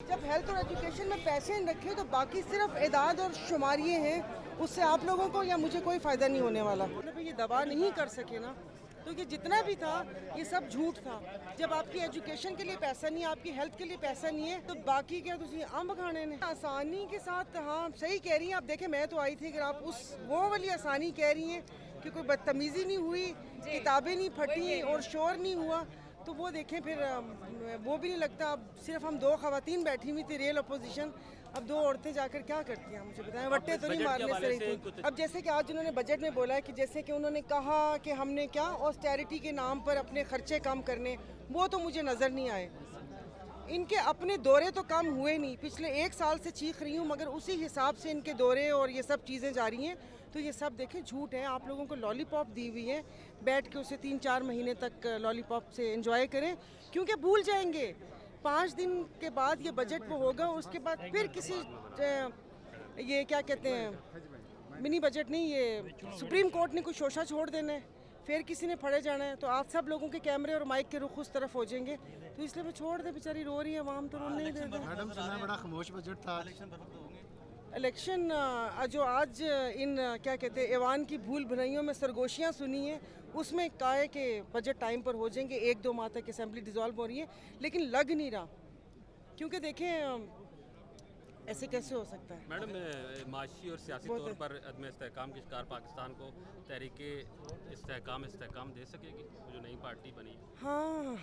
जब हेल्थ और एजुकेशन में पैसे रखे तो बाकी सिर्फ इदाद और शुमारिये हैं, उससे आप लोगों को या मुझे कोई फ़ायदा नहीं होने वाला। मतलब ये दबा नहीं कर सके ना, तो ये जितना भी था ये सब झूठ था। जब आपकी एजुकेशन के लिए पैसा नहीं है, आपकी हेल्थ के लिए पैसा नहीं है, तो बाकी क्या तुम अंब खाने ने आसानी के साथ। हाँ सही कह रही हैं आप। देखें मैं तो आई थी, अगर आप उस वो वाली आसानी कह रही हैं कि कोई बदतमीज़ी नहीं हुई, किताबें नहीं फटी और शोर नहीं हुआ, तो वो देखें फिर वो भी नहीं लगता। अब सिर्फ हम दो खवातीन बैठी हुई थी रियल अपोजिशन, अब दो औरतें जाकर क्या करती हैं मुझे बताएं। वट्टे तो नहीं मारने से रही थी। अब जैसे कि आज उन्होंने बजट में बोला है कि जैसे कि उन्होंने कहा कि हमने क्या ऑस्टेरिटी के नाम पर अपने खर्चे कम करने, वो तो मुझे नज़र नहीं आए। इनके अपने दौरे तो कम हुए नहीं, पिछले 1 साल से चीख रही हूँ, मगर उसी हिसाब से इनके दौरे और ये सब चीज़ें जारी हैं। तो ये सब देखें झूठ है। आप लोगों को लॉलीपॉप दी हुई है, बैठ के उसे 3-4 महीने तक लॉलीपॉप से एंजॉय करें, क्योंकि भूल जाएंगे 5 दिन के बाद ये बजट वो होगा। उसके बाद फिर किसी ये क्या कहते हैं मिनी बजट नहीं, ये सुप्रीम कोर्ट ने कुछ शोशा छोड़ देना है, फिर किसी ने फड़े जाना है, तो आप सब लोगों के कैमरे और माइक के रुख उस तरफ हो जाएंगे। तो इसलिए मैं छोड़ दे, बेचारी रो रही है, आवाम तो रोने नहीं देते। मैडम सुना बड़ा खामोश बजट था। इलेक्शन जो आज इन क्या कहते हैं ऐवान की भूल भुलैयों में सरगोशियाँ सुनी हैं, उसमें कहा है कि बजट टाइम पर हो जाएंगे। 1-2 माह तक असेंबली डिज़ोल्व हो रही है, लेकिन लग नहीं रहा, क्योंकि देखें ऐसे कैसे हो सकता है। मैडम माशी और सियासी तौर पर अदम इस्तेहकाम के शिकार पाकिस्तान को तहरीक इस्तेहकाम दे सकेगी जो नई पार्टी बनी है? हाँ,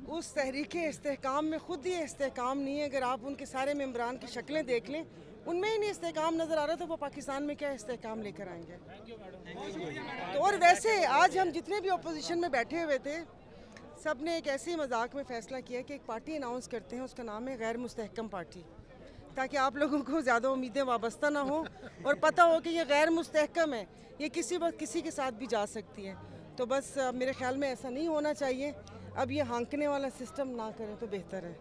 उस तहरीक इस्तेहकाम में खुद ही इस्तेहकाम नहीं है। अगर आप उनके सारे मेंबरान की शक्लें देख लें, उनमें ही नहीं इस्तेहकाम नज़र आ रहा, तो वो पाकिस्तान में क्या इस्तेहकाम लेकर आएंगे। तो और वैसे आज हम जितने भी अपोजिशन में बैठे हुए थे, सब ने एक ऐसे मजाक में फ़ैसला किया कि एक पार्टी अनाउंस करते हैं, उसका नाम है गैर मुस्तहकम पार्टी, ताकि आप लोगों को ज़्यादा उम्मीदें वाबस्ता ना हो और पता हो कि ये गैर मुस्तहकम है, ये किसी वक्त किसी के साथ भी जा सकती है। तो बस मेरे ख्याल में ऐसा नहीं होना चाहिए। अब ये हाँकने वाला सिस्टम ना करें तो बेहतर है।